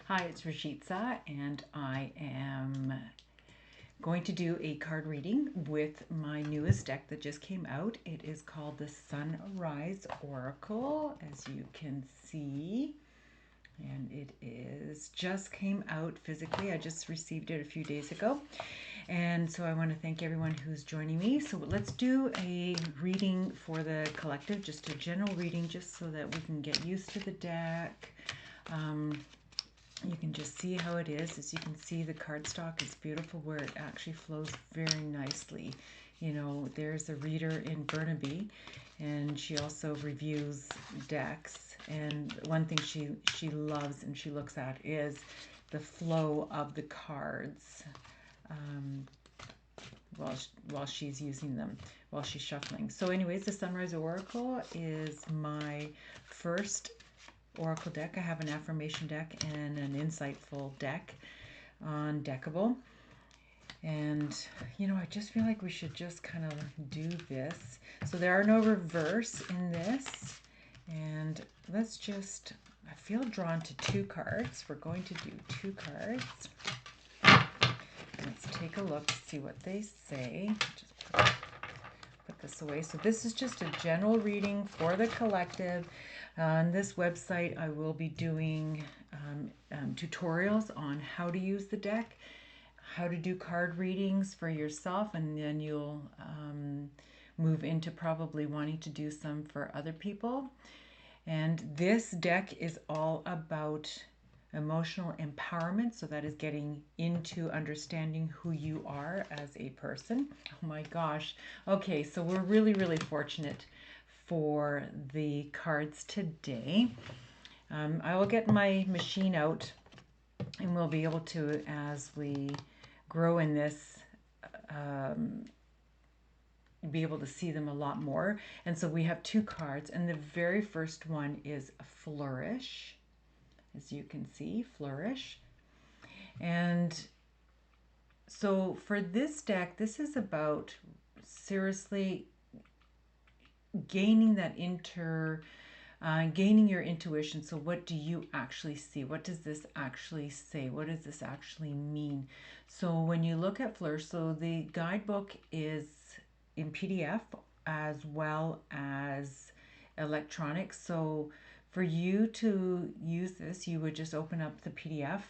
Hi, it's Ruzica, and I am going to do a card reading with my newest deck that just came out. It is called the Sunrise Oracle, as you can see. And it is just came out physically. I just received it a few days ago. And so I want to thank everyone who's joining me. So let's do a reading for the collective, just a general reading, just so that we can get used to the deck. You can just see how it is. As you can see, the cardstock is beautiful where it actually flows very nicely. You know, there's a reader in Burnaby, and she also reviews decks. And one thing she loves and she looks at is the flow of the cards um, while she's using them, while she's shuffling. So anyways, the Sunrise Oracle is my first Oracle deck. I have an affirmation deck and an insightful deck on Deckable. And, you know, I just feel like we should just kind of do this. So there are no reverse in this. And let's just, I feel drawn to two cards. We're going to do two cards. Let's take a look to see what they say. Just put this away. So this is just a general reading for the collective. On this website, I will be doing tutorials on how to use the deck, how to do card readings for yourself, and then you'll move into probably wanting to do some for other people. And this deck is all about emotional empowerment, so that is getting into understanding who you are as a person. Oh my gosh. Okay, so we're really fortunate for the cards today. I will get my machine out and we'll be able to, as we grow in this, be able to see them a lot more. And so we have two cards, and the very first one is Flourish. As you can see, Flourish. And so for this deck, this is about seriously gaining that gaining your intuition. So what do you actually see? What does this actually say? What does this actually mean? So when you look at Flourish, so the guidebook is in PDF as well as electronic. So for you to use this, you would just open up the PDF.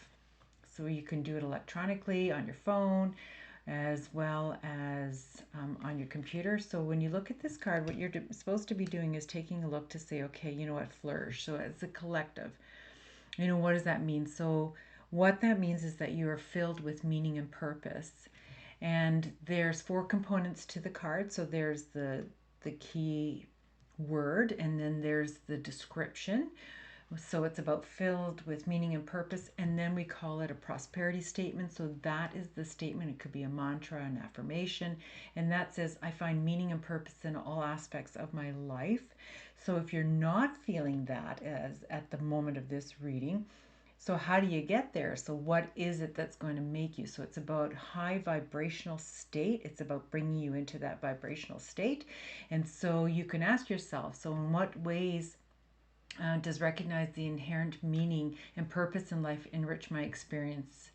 So you can do it electronically on your phone as well as on your computer. So when you look at this card, what you're supposed to be doing is taking a look to say, okay, you know what, Flourish. So as a collective, you know, what does that mean? So what that means is that you are filled with meaning and purpose. And there's four components to the card. So there's the key word, and then there's the description. So it's about filled with meaning and purpose, and then we call it a prosperity statement. So that is the statement. It could be a mantra, an affirmation, and that says, I find meaning and purpose in all aspects of my life. So if you're not feeling that as at the moment of this reading, so how do you get there? So what is it that's going to make you? So it's about high vibrational state. It's about bringing you into that vibrational state. And so you can ask yourself, so in what ways does recognize the inherent meaning and purpose in life enrich my experiences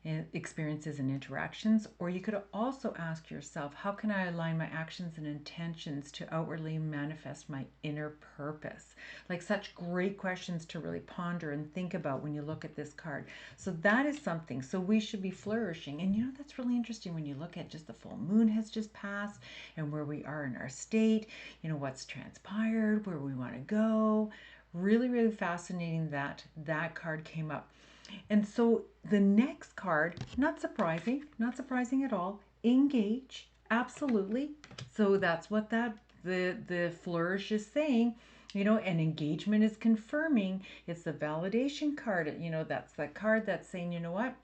and interactions? Or you could also ask yourself, how can I align my actions and intentions to outwardly manifest my inner purpose? Like, such great questions to really ponder and think about when you look at this card. So that is something. So we should be flourishing. And you know, that's really interesting when you look at just the full moon has just passed and where we are in our state, you know, what's transpired, where we want to go. Really fascinating that that card came up. And so the next card, not surprising at all, engage, absolutely. So that's what the flourish is saying, you know, and engagement is confirming. It's the validation card, you know, that's that card that's saying, you know what,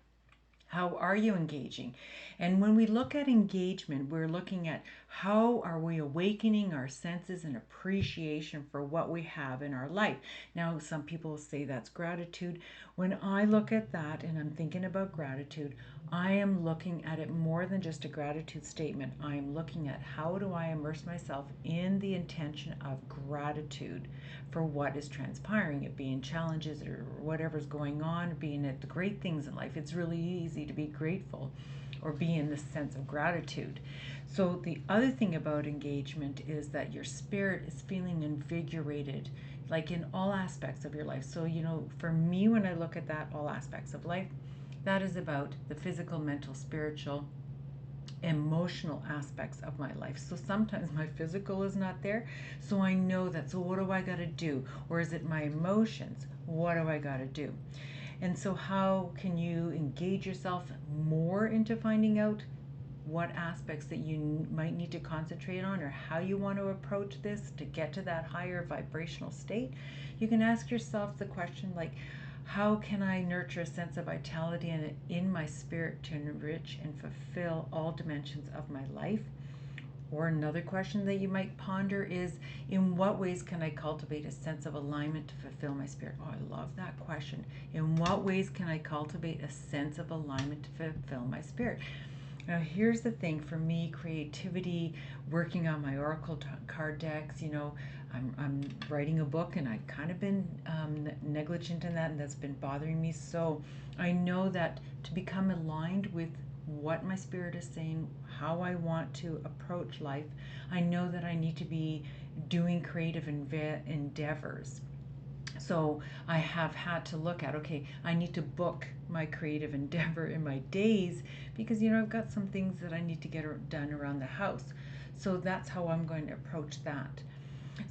How are you engaging? And when we look at engagement, we're looking at how are we awakening our senses and appreciation for what we have in our life. Now, some people say that's gratitude. When I look at that and I'm thinking about gratitude, I am looking at it more than just a gratitude statement. I am looking at how do I immerse myself in the intention of gratitude for what is transpiring, it being challenges or whatever's going on, being it the great things in life. It's really easy to be grateful or be in this sense of gratitude. So the other thing about engagement is that your spirit is feeling invigorated, like in all aspects of your life. So, for me, when I look at that, all aspects of life, that is about the physical, mental, spiritual, emotional aspects of my life. So sometimes my physical is not there. So I know that. So what do I got to do? Or is it my emotions? What do I got to do? And so, how can you engage yourself more into finding out what aspects that you might need to concentrate on or how you want to approach this to get to that higher vibrational state? You can ask yourself the question like, how can I nurture a sense of vitality in my spirit to enrich and fulfill all dimensions of my life? Or another question that you might ponder is, in what ways can I cultivate a sense of alignment to fulfill my spirit? Oh, I love that question. In what ways can I cultivate a sense of alignment to fulfill my spirit? Now, here's the thing for me, creativity, working on my oracle card decks, I'm writing a book and I've kind of been negligent in that, and that's been bothering me. So I know that to become aligned with what my spirit is saying, how I want to approach life, I know that I need to be doing creative endeavors. So I have had to look at, okay, I need to book my creative endeavor in my days because, I've got some things that I need to get done around the house. So that's how I'm going to approach that.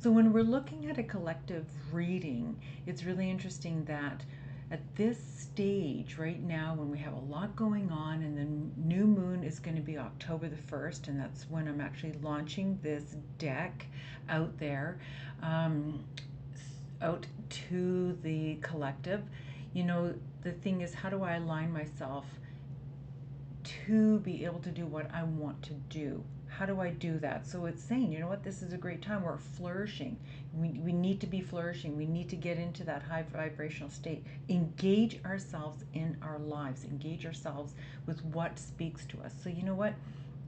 So when we're looking at a collective reading, it's really interesting that at this stage right now, when we have a lot going on, and the new moon is going to be October the 1st, and that's when I'm actually launching this deck out there, out to the collective. The thing is, how do I align myself to be able to do what I want to do? How do I do that? So it's saying, this is a great time. We're flourishing. We need to be flourishing. We need to get into that high vibrational state. Engage ourselves in our lives. Engage ourselves with what speaks to us. So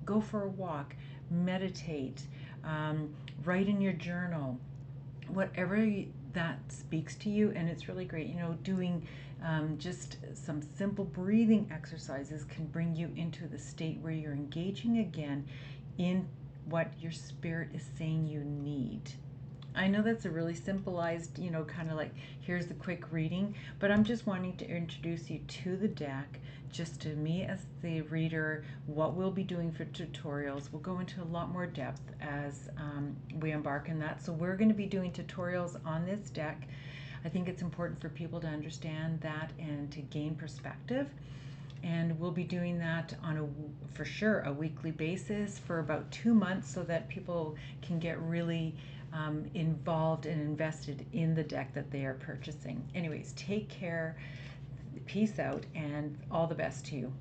go for a walk, meditate, write in your journal, whatever that speaks to you. And it's really great, doing just some simple breathing exercises can bring you into the state where you're engaging again in what your spirit is saying you need. I know that's a really simplified, kind of like, here's the quick reading, but I'm just wanting to introduce you to the deck, just to me as the reader, what we'll be doing for tutorials. We'll go into a lot more depth as we embark on that. So we're going to be doing tutorials on this deck. I think it's important for people to understand that and to gain perspective. And we'll be doing that on for sure, a weekly basis for about 2 months so that people can get really involved and invested in the deck that they are purchasing. Anyways, take care, peace out, and all the best to you.